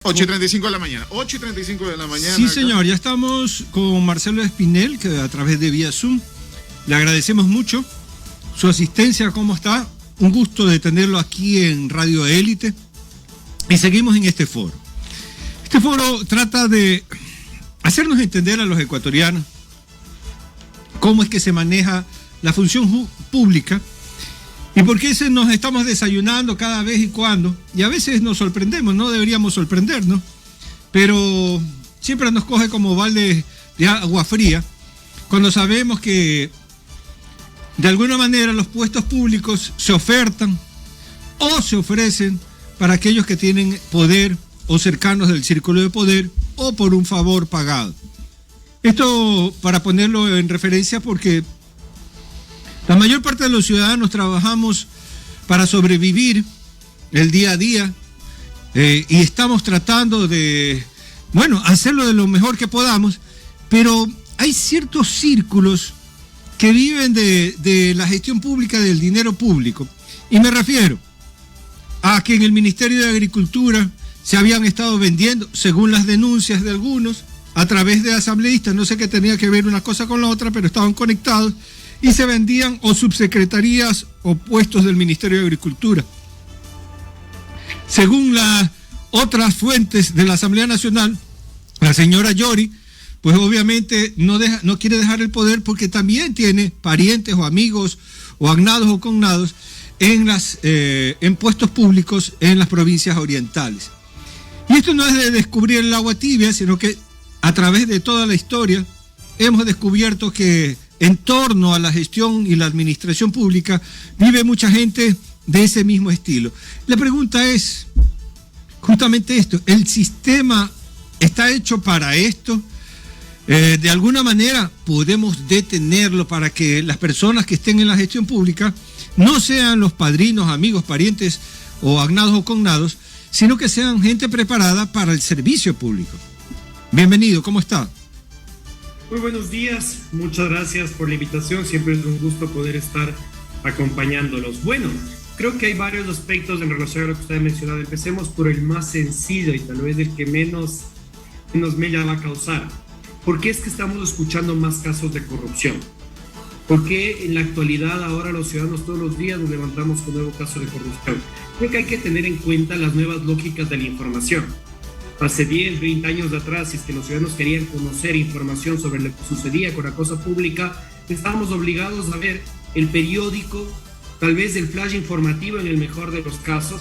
8:35 de la mañana. 8:35 de la mañana. Sí, señor, ya estamos con Marcelo Espinel, que a través de vía Zoom. Le agradecemos mucho su asistencia. ¿Cómo está? Un gusto de tenerlo aquí en Radio Élite. Y seguimos en este foro. Este foro trata de hacernos entender a los ecuatorianos cómo es que se maneja la función pública y por qué nos estamos desayunando cada vez y cuando. Y a veces nos sorprendemos, no deberíamos sorprendernos, pero siempre nos coge como balde de agua fría cuando sabemos que de alguna manera los puestos públicos se ofertan o se ofrecen para aquellos que tienen poder o cercanos del círculo de poder o por un favor pagado. Esto para ponerlo en referencia porque la mayor parte de los ciudadanos trabajamos para sobrevivir el día a día y estamos tratando de, hacerlo de lo mejor que podamos, pero hay ciertos círculos que viven de la gestión pública, del dinero público. Y me refiero a que en el Ministerio de Agricultura se habían estado vendiendo, según las denuncias de algunos, a través de asambleístas, no sé qué tenía que ver una cosa con la otra, pero estaban conectados, y se vendían o subsecretarías o puestos del Ministerio de Agricultura. Según las otras fuentes de la Asamblea Nacional, la señora Yori, pues obviamente no quiere dejar el poder porque también tiene parientes o amigos o agnados o cognados en puestos públicos en las provincias orientales. Y esto no es de descubrir el agua tibia, sino que a través de toda la historia hemos descubierto que en torno a la gestión y la administración pública vive mucha gente de ese mismo estilo. La pregunta es justamente esto: ¿el sistema está hecho para esto? De alguna manera podemos detenerlo para que las personas que estén en la gestión pública no sean los padrinos, amigos, parientes o agnados o cognados, sino que sean gente preparada para el servicio público. Bienvenido, ¿cómo está? Muy buenos días, muchas gracias por la invitación, siempre es un gusto poder estar acompañándolos. Bueno, creo que hay varios aspectos en relación a lo que usted ha mencionado. Empecemos por el más sencillo y tal vez el que menos mella va a causar. ¿Por qué es que estamos escuchando más casos de corrupción? ¿Por qué en la actualidad ahora los ciudadanos todos los días nos levantamos con un nuevo caso de corrupción? Creo que hay que tener en cuenta las nuevas lógicas de la información. Hace 10, 20 años atrás, si es que los ciudadanos querían conocer información sobre lo que sucedía con la cosa pública, estábamos obligados a ver el periódico, tal vez el flash informativo en el mejor de los casos,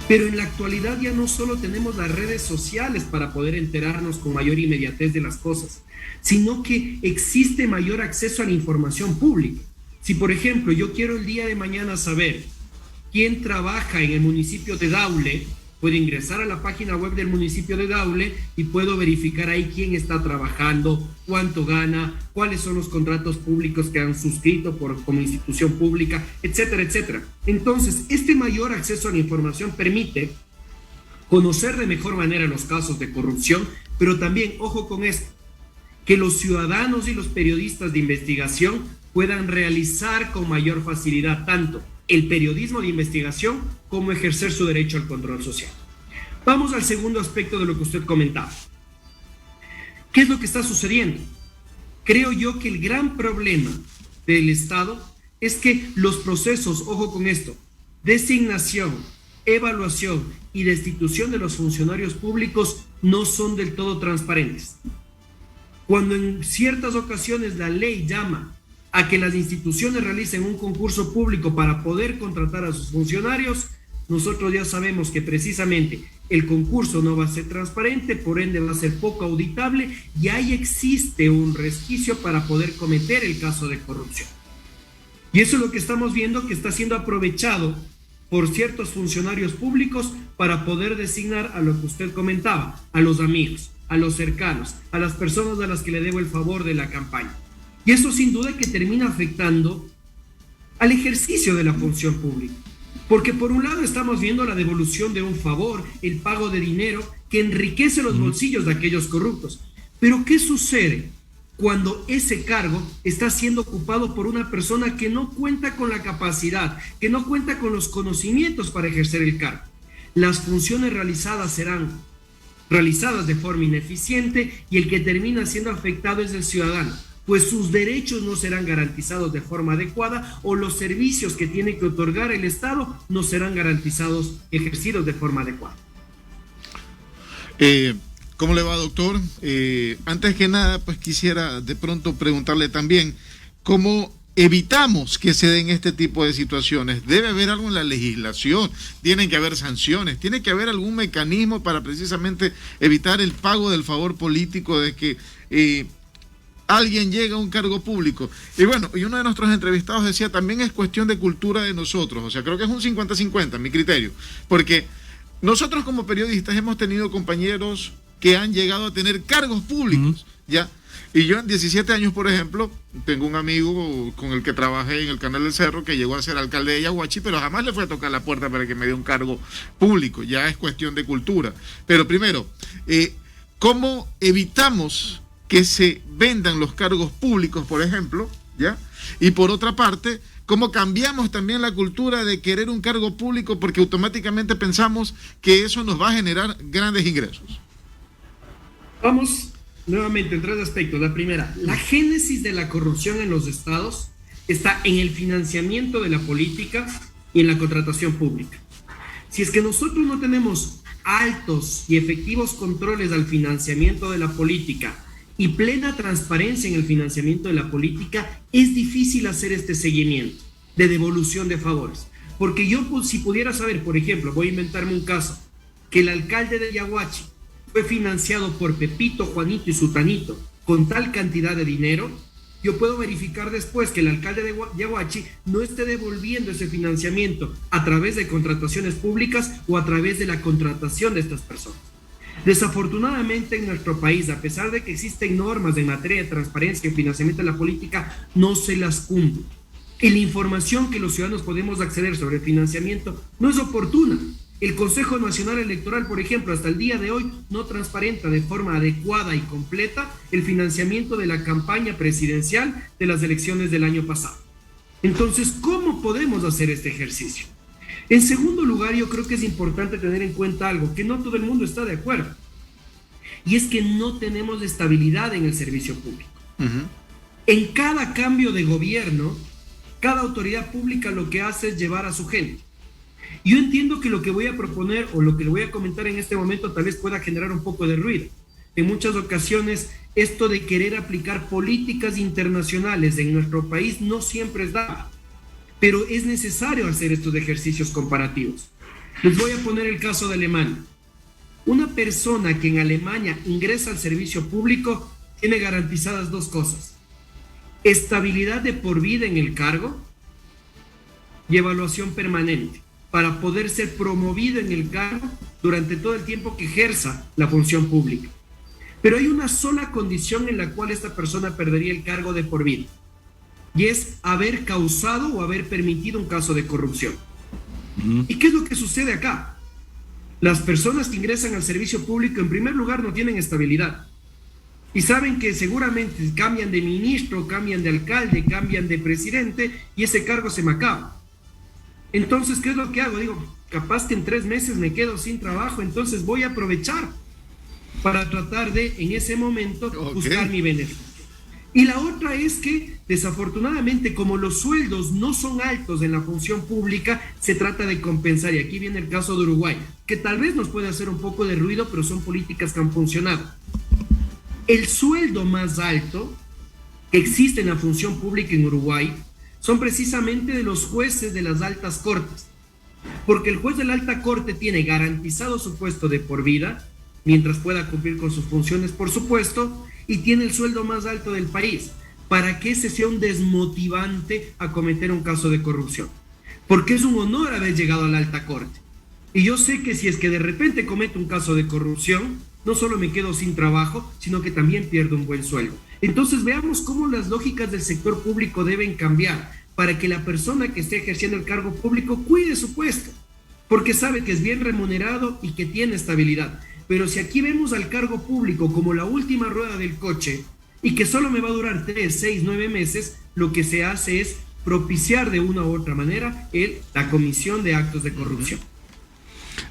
pero en la actualidad ya no solo tenemos las redes sociales para poder enterarnos con mayor inmediatez de las cosas, sino que existe mayor acceso a la información pública. Si, por ejemplo, yo quiero el día de mañana saber quién trabaja en el municipio de Daule, puedo ingresar a la página web del municipio de Daule y puedo verificar ahí quién está trabajando, cuánto gana, cuáles son los contratos públicos que han suscrito como institución pública, etcétera, etcétera. Entonces, este mayor acceso a la información permite conocer de mejor manera los casos de corrupción, pero también, ojo con esto, que los ciudadanos y los periodistas de investigación puedan realizar con mayor facilidad tanto el periodismo de investigación como ejercer su derecho al control social. Vamos al segundo aspecto de lo que usted comentaba. ¿Qué es lo que está sucediendo? Creo yo que el gran problema del Estado es que los procesos, ojo con esto, designación, evaluación y destitución de los funcionarios públicos no son del todo transparentes. Cuando en ciertas ocasiones la ley llama a que las instituciones realicen un concurso público para poder contratar a sus funcionarios, nosotros ya sabemos que precisamente el concurso no va a ser transparente, por ende va a ser poco auditable y ahí existe un resquicio para poder cometer el caso de corrupción. Y eso es lo que estamos viendo que está siendo aprovechado por ciertos funcionarios públicos para poder designar a lo que usted comentaba, a los amigos, a los cercanos, a las personas a las que le debo el favor de la campaña. Y eso sin duda que termina afectando al ejercicio de la función pública. Porque por un lado estamos viendo la devolución de un favor, el pago de dinero que enriquece los bolsillos de aquellos corruptos. Pero ¿qué sucede cuando ese cargo está siendo ocupado por una persona que no cuenta con la capacidad, que no cuenta con los conocimientos para ejercer el cargo? Las funciones realizadas serán realizadas de forma ineficiente, y el que termina siendo afectado es el ciudadano, pues sus derechos no serán garantizados de forma adecuada o los servicios que tiene que otorgar el Estado no serán garantizados, ejercidos de forma adecuada. ¿Cómo le va, doctor? Antes que nada, pues quisiera de pronto preguntarle también cómo evitamos que se den este tipo de situaciones. Debe haber algo en la legislación, tienen que haber sanciones, tiene que haber algún mecanismo para precisamente evitar el pago del favor político de que alguien llega a un cargo público. Y bueno, y uno de nuestros entrevistados decía, también es cuestión de cultura de nosotros, o sea, creo que es un 50-50 a mi criterio, porque nosotros como periodistas hemos tenido compañeros que han llegado a tener cargos públicos, ¿ya? Y yo en 17 años, por ejemplo, tengo un amigo con el que trabajé en el Canal del Cerro que llegó a ser alcalde de Yaguachi, pero jamás le fue a tocar la puerta para que me dé un cargo público. Ya es cuestión de cultura. Pero primero, ¿cómo evitamos que se vendan los cargos públicos, por ejemplo, ¿ya? Y por otra parte, ¿cómo cambiamos también la cultura de querer un cargo público porque automáticamente pensamos que eso nos va a generar grandes ingresos? Vamos nuevamente en tres aspectos. La primera, la génesis de la corrupción en los estados está en el financiamiento de la política y en la contratación pública. Si es que nosotros no tenemos altos y efectivos controles al financiamiento de la política y plena transparencia en el financiamiento de la política, es difícil hacer este seguimiento de devolución de favores. Porque yo, si pudiera saber, por ejemplo, voy a inventarme un caso, que el alcalde de Yaguachi fue financiado por Pepito, Juanito y Sutanito con tal cantidad de dinero, yo puedo verificar después que el alcalde de Yaguachi no esté devolviendo ese financiamiento a través de contrataciones públicas o a través de la contratación de estas personas. Desafortunadamente en nuestro país, a pesar de que existen normas en materia de transparencia y financiamiento de la política, no se las cumple. Y la información que los ciudadanos podemos acceder sobre el financiamiento no es oportuna. El Consejo Nacional Electoral, por ejemplo, hasta el día de hoy no transparenta de forma adecuada y completa el financiamiento de la campaña presidencial de las elecciones del año pasado. Entonces, ¿cómo podemos hacer este ejercicio? En segundo lugar, yo creo que es importante tener en cuenta algo que no todo el mundo está de acuerdo, y es que no tenemos estabilidad en el servicio público. En cada cambio de gobierno, cada autoridad pública lo que hace es llevar a su gente. Yo entiendo que lo que voy a proponer o lo que le voy a comentar en este momento tal vez pueda generar un poco de ruido. En muchas ocasiones, esto de querer aplicar políticas internacionales en nuestro país no siempre es dado, pero es necesario hacer estos ejercicios comparativos. Les voy a poner el caso de Alemania. Una persona que en Alemania ingresa al servicio público tiene garantizadas dos cosas: estabilidad de por vida en el cargo y evaluación permanente, para poder ser promovido en el cargo durante todo el tiempo que ejerza la función pública. Pero hay una sola condición en la cual esta persona perdería el cargo de por vida, y es haber causado o haber permitido un caso de corrupción. ¿Y qué es lo que sucede acá? Las personas que ingresan al servicio público, en primer lugar, no tienen estabilidad. Y saben que seguramente cambian de ministro, cambian de alcalde, cambian de presidente, y ese cargo se me acaba. Entonces, ¿qué es lo que hago? Digo, capaz que en 3 meses me quedo sin trabajo, entonces voy a aprovechar para tratar de, en ese momento, buscar mi beneficio. Y la otra es que, desafortunadamente, como los sueldos no son altos en la función pública, se trata de compensar. Y aquí viene el caso de Uruguay, que tal vez nos puede hacer un poco de ruido, pero son políticas que han funcionado. El sueldo más alto que existe en la función pública en Uruguay son precisamente de los jueces de las altas cortes, porque el juez de la alta corte tiene garantizado su puesto de por vida, mientras pueda cumplir con sus funciones, por supuesto, y tiene el sueldo más alto del país, para que ese sea un desmotivante a cometer un caso de corrupción, porque es un honor haber llegado a la alta corte. Y yo sé que si es que de repente cometo un caso de corrupción, no solo me quedo sin trabajo, sino que también pierdo un buen sueldo. Entonces veamos cómo las lógicas del sector público deben cambiar para que la persona que esté ejerciendo el cargo público cuide su puesto, porque sabe que es bien remunerado y que tiene estabilidad. Pero si aquí vemos al cargo público como la última rueda del coche y que solo me va a durar 3, 6, 9 meses, lo que se hace es propiciar de una u otra manera la comisión de actos de corrupción.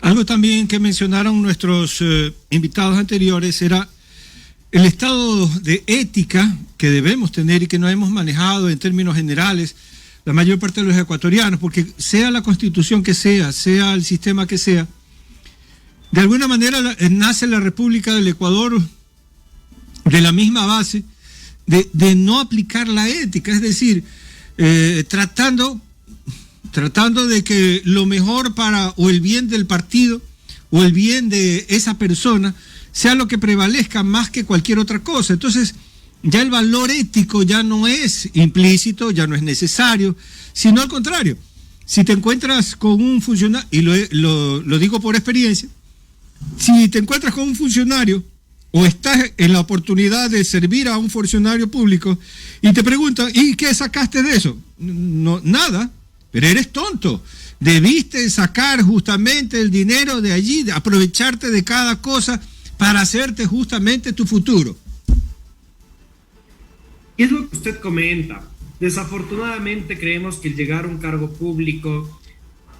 Algo también que mencionaron nuestros invitados anteriores era el estado de ética que debemos tener y que no hemos manejado en términos generales la mayor parte de los ecuatorianos, porque sea la constitución que sea el sistema que sea, de alguna manera nace la República del Ecuador de la misma base de no aplicar la ética, es decir, tratando de que lo mejor para o el bien del partido o el bien de esa persona sea lo que prevalezca más que cualquier otra cosa. Entonces, ya el valor ético ya no es implícito, ya no es necesario, sino al contrario. Si te encuentras con un funcionario, y lo digo por experiencia, si te encuentras con un funcionario o estás en la oportunidad de servir a un funcionario público y te preguntan, ¿y qué sacaste de eso? No, nada, pero eres tonto. Debiste sacar justamente el dinero de allí, de aprovecharte de cada cosa para hacerte justamente tu futuro. Y es lo que usted comenta. Desafortunadamente creemos que el llegar a un cargo público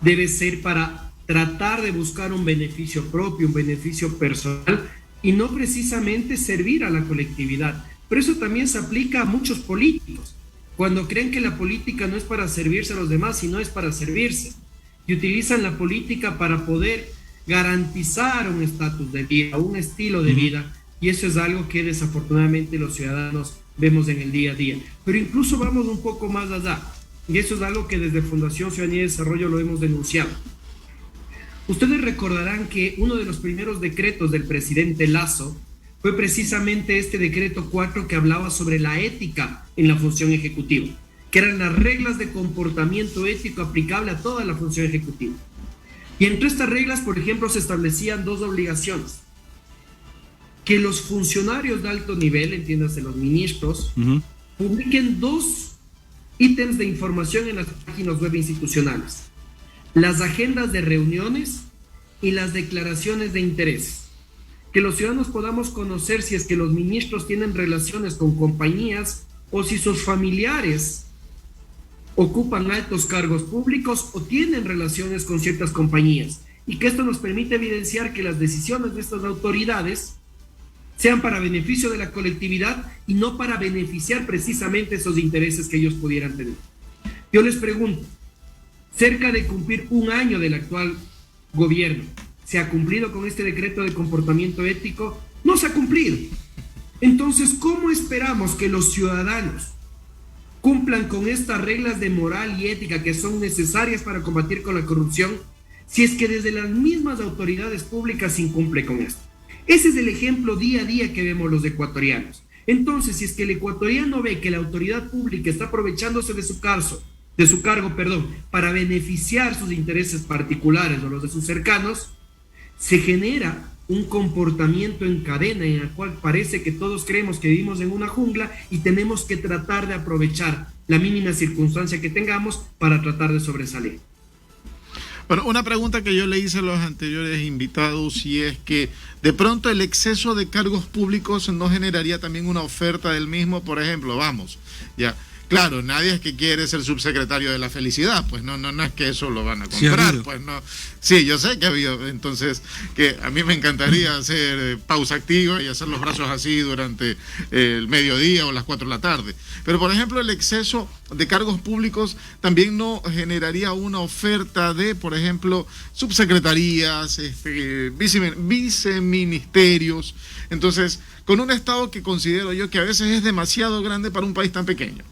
debe ser para tratar de buscar un beneficio propio, un beneficio personal y no precisamente servir a la colectividad. Pero eso también se aplica a muchos políticos. Cuando creen que la política no es para servirse a los demás, sino es para servirse. Y utilizan la política para poder garantizar un estatus de vida, un estilo de vida. Y eso es algo que desafortunadamente los ciudadanos vemos en el día a día. Pero incluso vamos un poco más allá. Y eso es algo que desde Fundación Ciudadanía y Desarrollo lo hemos denunciado. Ustedes recordarán que uno de los primeros decretos del presidente Lasso fue precisamente este decreto 4 que hablaba sobre la ética en la función ejecutiva, que eran las reglas de comportamiento ético aplicable a toda la función ejecutiva. Y entre estas reglas, por ejemplo, se establecían dos obligaciones. Que los funcionarios de alto nivel, entiéndase los ministros, publiquen 2 ítems de información en las páginas web institucionales: las agendas de reuniones y las declaraciones de intereses. Que los ciudadanos podamos conocer si es que los ministros tienen relaciones con compañías o si sus familiares ocupan altos cargos públicos o tienen relaciones con ciertas compañías. Y que esto nos permite evidenciar que las decisiones de estas autoridades sean para beneficio de la colectividad y no para beneficiar precisamente esos intereses que ellos pudieran tener. Yo les pregunto, cerca de cumplir 1 año del actual gobierno, ¿se ha cumplido con este decreto de comportamiento ético? No se ha cumplido. Entonces, ¿cómo esperamos que los ciudadanos cumplan con estas reglas de moral y ética que son necesarias para combatir con la corrupción si es que desde las mismas autoridades públicas se incumple con esto? Ese es el ejemplo día a día que vemos los ecuatorianos. Entonces, si es que el ecuatoriano ve que la autoridad pública está aprovechándose de su cargo, para beneficiar sus intereses particulares o los de sus cercanos, se genera un comportamiento en cadena en el cual parece que todos creemos que vivimos en una jungla y tenemos que tratar de aprovechar la mínima circunstancia que tengamos para tratar de sobresalir. Bueno, una pregunta que yo le hice a los anteriores invitados, y es que de pronto el exceso de cargos públicos no generaría también una oferta del mismo. Por ejemplo, claro, nadie es que quiere ser subsecretario de la felicidad, pues no es que eso lo van a comprar, pues no. Sí, yo sé que ha habido, entonces, que a mí me encantaría hacer pausa activa y hacer los brazos así durante el mediodía o las 4 de la tarde. Pero, por ejemplo, el exceso de cargos públicos también no generaría una oferta de, por ejemplo, subsecretarías, viceministerios. Entonces, con un Estado que considero yo que a veces es demasiado grande para un país tan pequeño.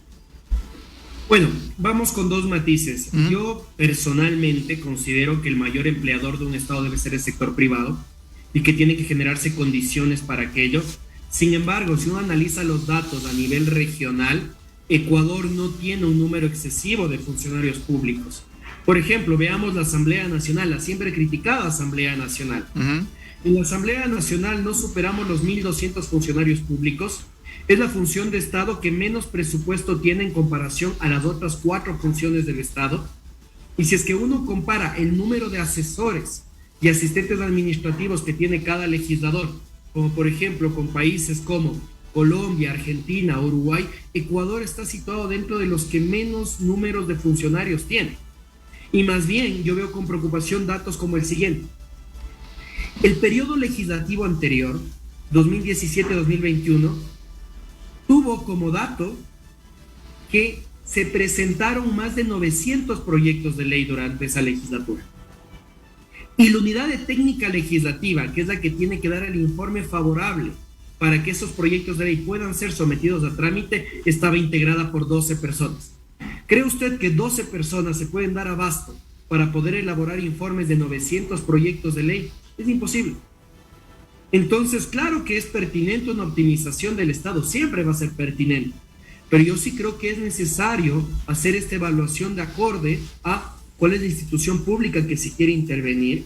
Bueno, vamos con 2 matices. Yo personalmente considero que el mayor empleador de un Estado debe ser el sector privado y que tiene que generarse condiciones para aquello. Sin embargo, si uno analiza los datos a nivel regional, Ecuador no tiene un número excesivo de funcionarios públicos. Por ejemplo, veamos la Asamblea Nacional, la siempre criticada Asamblea Nacional. En la Asamblea Nacional no superamos los 1.200 funcionarios públicos. Es la función de Estado que menos presupuesto tiene en comparación a las otras 4 funciones del Estado. Y si es que uno compara el número de asesores y asistentes administrativos que tiene cada legislador, como por ejemplo con países como Colombia, Argentina, Uruguay, Ecuador está situado dentro de los que menos números de funcionarios tiene. Y más bien, yo veo con preocupación datos como el siguiente. El periodo legislativo anterior, 2017-2021, tuvo como dato que se presentaron más de 900 proyectos de ley durante esa legislatura. Y la unidad de técnica legislativa, que es la que tiene que dar el informe favorable para que esos proyectos de ley puedan ser sometidos a trámite, estaba integrada por 12 personas. ¿Cree usted que 12 personas se pueden dar abasto para poder elaborar informes de 900 proyectos de ley? Es imposible. Entonces, claro que es pertinente una optimización del Estado, siempre va a ser pertinente, pero yo sí creo que es necesario hacer esta evaluación de acorde a cuál es la institución pública que se quiere intervenir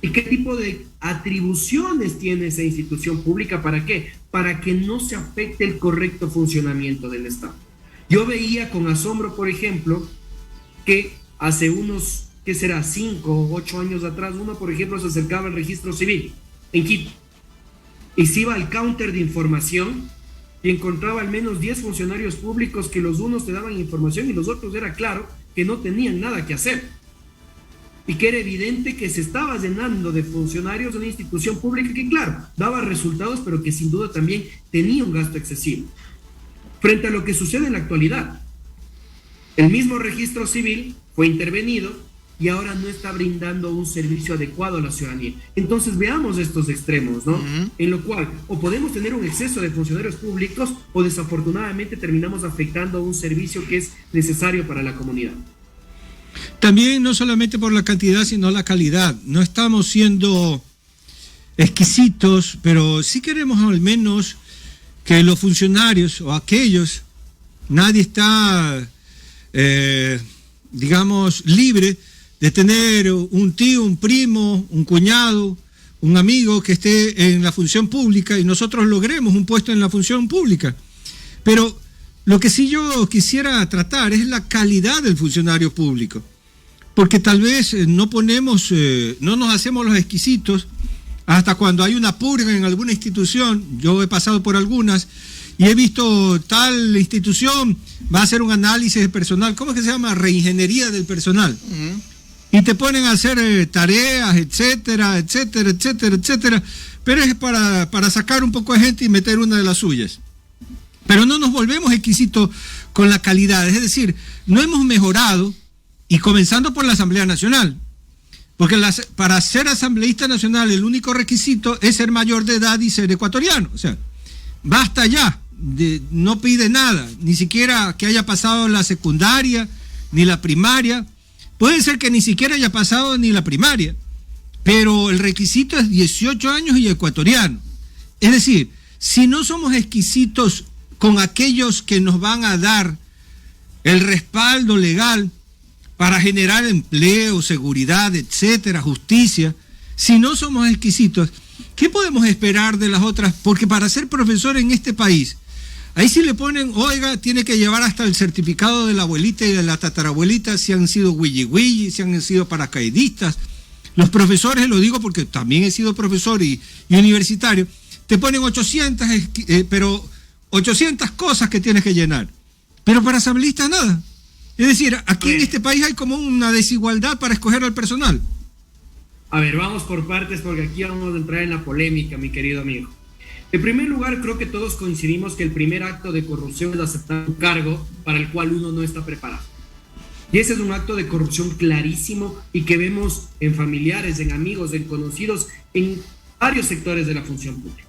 y qué tipo de atribuciones tiene esa institución pública. ¿Para qué? Para que no se afecte el correcto funcionamiento del Estado. Yo veía con asombro, por ejemplo, que hace unos, ¿qué será?, 5 o 8 años atrás, uno, por ejemplo, se acercaba al registro civil en Quito y se iba al counter de información y encontraba al menos 10 funcionarios públicos que los unos te daban información y los otros era claro que no tenían nada que hacer y que era evidente que se estaba llenando de funcionarios de una institución pública que, claro, daba resultados, pero que sin duda también tenía un gasto excesivo. Frente a lo que sucede en la actualidad, el mismo registro civil fue intervenido y ahora no está brindando un servicio adecuado a la ciudadanía. Entonces veamos estos extremos, ¿no? En lo cual o podemos tener un exceso de funcionarios públicos o desafortunadamente terminamos afectando un servicio que es necesario para la comunidad. También no solamente por la cantidad, sino la calidad. No estamos siendo exquisitos, pero sí queremos al menos que los funcionarios o aquellos, nadie está, digamos, libre de tener un tío, un primo, un cuñado, un amigo que esté en la función pública y nosotros logremos un puesto en la función pública. Pero lo que sí yo quisiera tratar es la calidad del funcionario público, porque tal vez no nos hacemos los exquisitos hasta cuando hay una purga en alguna institución. Yo he pasado por algunas y he visto tal institución va a hacer un análisis de personal, ¿cómo es que se llama? Reingeniería del personal. Y te ponen a hacer tareas, etcétera, etcétera, etcétera, etcétera, pero es para sacar un poco de gente y meter una de las suyas. Pero no nos volvemos exquisitos con la calidad, es decir, no hemos mejorado, y comenzando por la Asamblea Nacional, porque para ser asambleísta nacional el único requisito es ser mayor de edad y ser ecuatoriano, o sea, basta ya, no pide nada, ni siquiera que haya pasado la secundaria, ni la primaria. Puede ser que ni siquiera haya pasado ni la primaria, pero el requisito es 18 años y ecuatoriano. Es decir, si no somos exquisitos con aquellos que nos van a dar el respaldo legal para generar empleo, seguridad, etcétera, justicia, si no somos exquisitos, ¿qué podemos esperar de las otras? Porque para ser profesor en este país, ahí sí le ponen, oiga, tiene que llevar hasta el certificado de la abuelita y de la tatarabuelita, si han sido willy, si han sido paracaidistas. Los profesores, lo digo porque también he sido profesor y universitario, te ponen 800 cosas que tienes que llenar. Pero para asambleístas nada. Es decir, aquí en este país hay como una desigualdad para escoger al personal. A ver, vamos por partes porque aquí vamos a entrar en la polémica, mi querido amigo. En primer lugar, creo que todos coincidimos que el primer acto de corrupción es aceptar un cargo para el cual uno no está preparado. Y ese es un acto de corrupción clarísimo y que vemos en familiares, en amigos, en conocidos, en varios sectores de la función pública.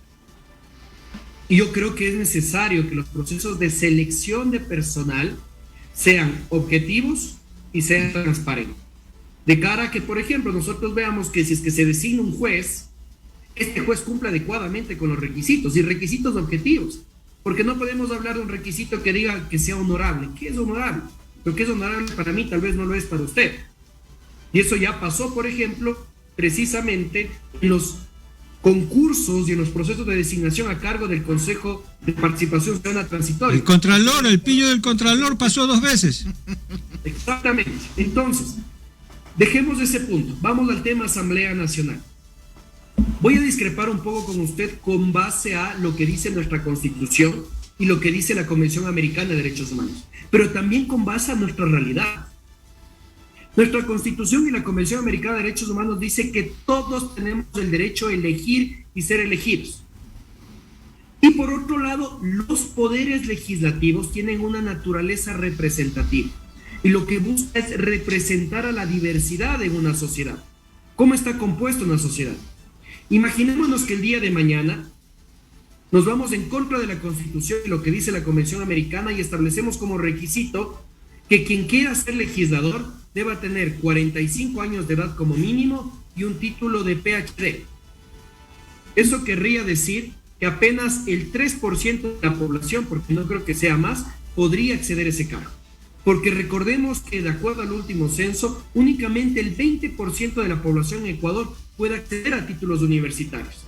Y yo creo que es necesario que los procesos de selección de personal sean objetivos y sean transparentes. De cara a que, por ejemplo, nosotros veamos que si es que se designa un juez, este juez cumple adecuadamente con los requisitos y requisitos objetivos, porque no podemos hablar de un requisito que diga que sea honorable. ¿Qué es honorable? Lo que es honorable para mí tal vez no lo es para usted. Y eso ya pasó, por ejemplo, precisamente en los concursos y en los procesos de designación a cargo del Consejo de Participación Ciudadana Transitoria. El Contralor, el pillo del Contralor pasó 2 veces. Exactamente. Entonces, dejemos ese punto. Vamos al tema Asamblea Nacional. Voy a discrepar un poco con usted con base a lo que dice nuestra Constitución y lo que dice la Convención Americana de Derechos Humanos, pero también con base a nuestra realidad. Nuestra Constitución y la Convención Americana de Derechos Humanos dice que todos tenemos el derecho a elegir y ser elegidos. Y por otro lado, los poderes legislativos tienen una naturaleza representativa. Y lo que busca es representar a la diversidad en una sociedad. ¿Cómo está compuesta una sociedad? Imaginémonos que el día de mañana nos vamos en contra de la Constitución y lo que dice la Convención Americana y establecemos como requisito que quien quiera ser legislador deba tener 45 años de edad como mínimo y un título de PhD. Eso querría decir que apenas el 3% de la población, porque no creo que sea más, podría acceder a ese cargo. Porque recordemos que de acuerdo al último censo, únicamente el 20% de la población en Ecuador puede acceder a títulos universitarios.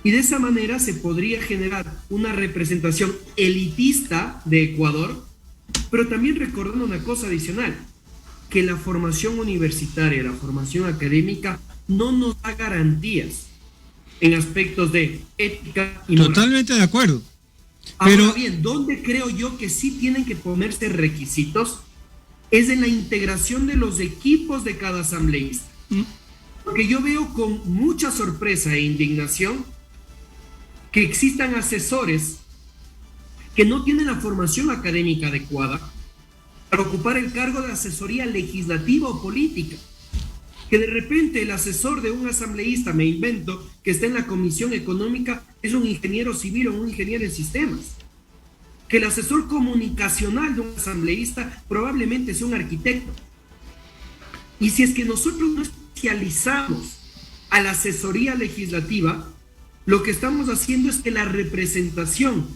Y de esa manera se podría generar una representación elitista de Ecuador, pero también recordando una cosa adicional, que la formación universitaria, la formación académica no nos da garantías en aspectos de ética y moral. Totalmente de acuerdo. Ahora Pero bien, ¿dónde creo yo que sí tienen que ponerse requisitos? Es en la integración de los equipos de cada asambleísta. Porque yo veo con mucha sorpresa e indignación que existan asesores que no tienen la formación académica adecuada para ocupar el cargo de asesoría legislativa o política. Que de repente el asesor de un asambleísta, me invento, que está en la Comisión Económica, es un ingeniero civil o un ingeniero en sistemas. Que el asesor comunicacional de un asambleísta probablemente sea un arquitecto. Y si es que nosotros no especializamos a la asesoría legislativa, lo que estamos haciendo es que la representación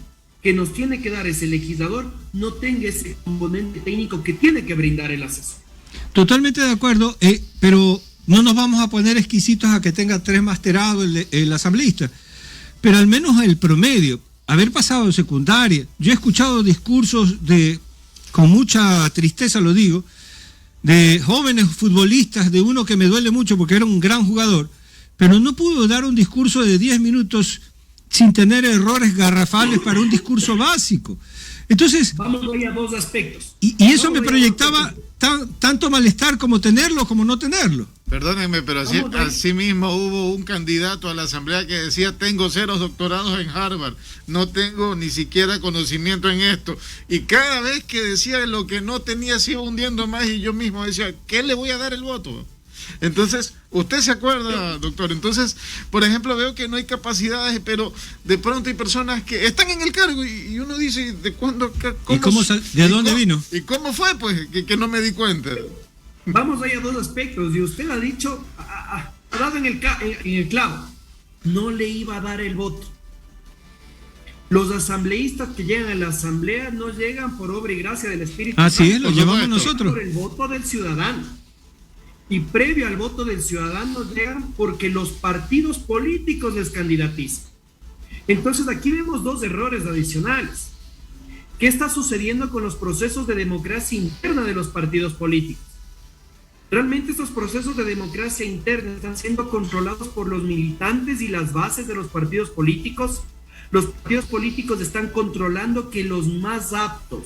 que nos tiene que dar ese legislador no tenga ese componente técnico que tiene que brindar el asesor. totalmente de acuerdo, pero no nos vamos a poner exquisitos a que tenga 3 masterados el asambleísta, pero al menos el promedio, haber pasado secundaria. Yo he escuchado discursos con mucha tristeza lo digo, de jóvenes futbolistas, de uno que me duele mucho porque era un gran jugador, pero no pudo dar un discurso de 10 minutos sin tener errores garrafales para un discurso básico. Entonces, vamos hoy a 2 aspectos. Y eso me proyectaba tanto malestar como tenerlo como no tenerlo. Perdónenme, pero así mismo hubo un candidato a la asamblea que decía: tengo 0 doctorados en Harvard, no tengo ni siquiera conocimiento en esto. Y cada vez que decía lo que no tenía se iba hundiendo más y yo mismo decía: ¿qué le voy a dar el voto? Entonces, usted se acuerda, doctor. Entonces, por ejemplo, veo que no hay capacidades, pero de pronto hay personas que están en el cargo y uno dice: ¿de cuándo? ¿De dónde vino? ¿Y cómo fue? Pues que no me di cuenta. Vamos ahí a 2 aspectos, y usted ha dicho, ha dado en el clavo, no le iba a dar el voto. Los asambleístas que llegan a la asamblea no llegan por obra y gracia del Espíritu Santo. Así es, lo llevamos nosotros. Por el voto del ciudadano. Y previo al voto del ciudadano llegan porque los partidos políticos les candidatizan. Entonces aquí vemos 2 errores adicionales. ¿Qué está sucediendo con los procesos de democracia interna de los partidos políticos? Realmente estos procesos de democracia interna están siendo controlados por los militantes y las bases de los partidos políticos. Los partidos políticos están controlando que los más aptos,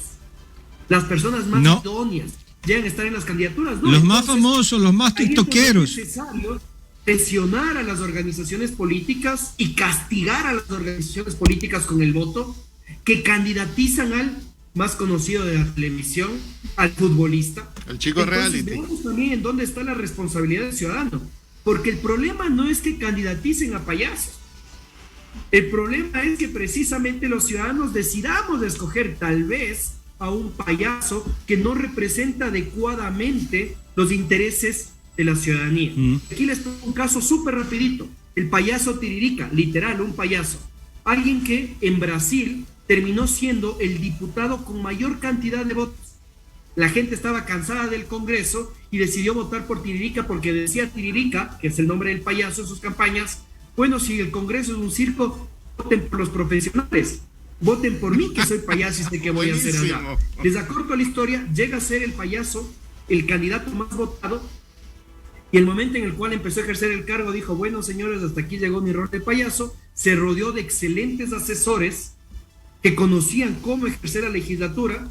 las personas más idóneas, llegan a estar en las candidaturas. Los más famosos, los más tiktokeros. Es necesario presionar a las organizaciones políticas y castigar a las organizaciones políticas con el voto que candidatizan al más conocido de la televisión, al futbolista. El chico reality. Veamos también en dónde está la responsabilidad del ciudadano, porque el problema no es que candidaticen a payasos. El problema es que precisamente los ciudadanos decidamos de escoger tal vez a un payaso que no representa adecuadamente los intereses de la ciudadanía. Aquí les pongo un caso súper rapidito. El payaso Tiririca, literal, un payaso. Alguien que en Brasil terminó siendo el diputado con mayor cantidad de votos. La gente estaba cansada del Congreso y decidió votar por Tiririca porque decía Tiririca, que es el nombre del payaso en sus campañas: bueno, si el Congreso es un circo, voten por los profesionales. Voten por mí, que soy payaso y sé que voy a hacer allá. Les acorto la historia, llega a ser el payaso, el candidato más votado, y el momento en el cual empezó a ejercer el cargo dijo: bueno, señores, hasta aquí llegó mi rol de payaso. Se rodeó de excelentes asesores que conocían cómo ejercer la legislatura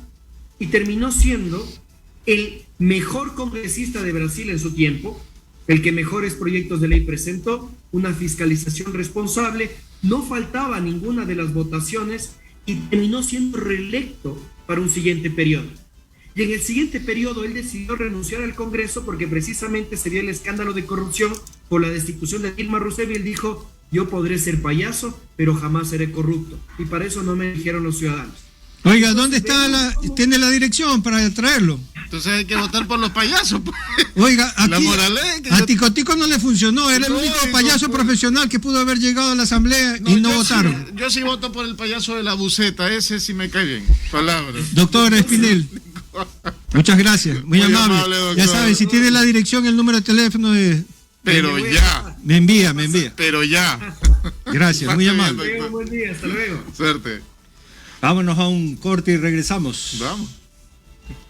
y terminó siendo el mejor congresista de Brasil en su tiempo, el que mejores proyectos de ley presentó, una fiscalización responsable, no faltaba ninguna de las votaciones y terminó siendo reelecto para un siguiente periodo. Y en el siguiente periodo él decidió renunciar al Congreso porque precisamente se dio el escándalo de corrupción por la destitución de Dilma Rousseff y él dijo: yo podré ser payaso, pero jamás seré corrupto. Y para eso no me eligieron los ciudadanos. Oiga, ¿dónde está tiene la dirección para traerlo? Entonces hay que votar por los payasos. Pues. Oiga, La aquí moraleja, a Ticotico no le funcionó, era el único payaso profesional que pudo haber llegado a la asamblea y no votaron. Sí, yo sí voto por el payaso de la buceta, ese sí me cae bien. Palabras. Doctor Espinel, muchas gracias, muy amable. Doctor. Ya saben, si tiene la dirección, el número de teléfono es... Pero ya. Me envía. Pero ya. Gracias, muy amable. Buen día, hasta luego. Suerte. Vámonos a un corte y regresamos. Vamos.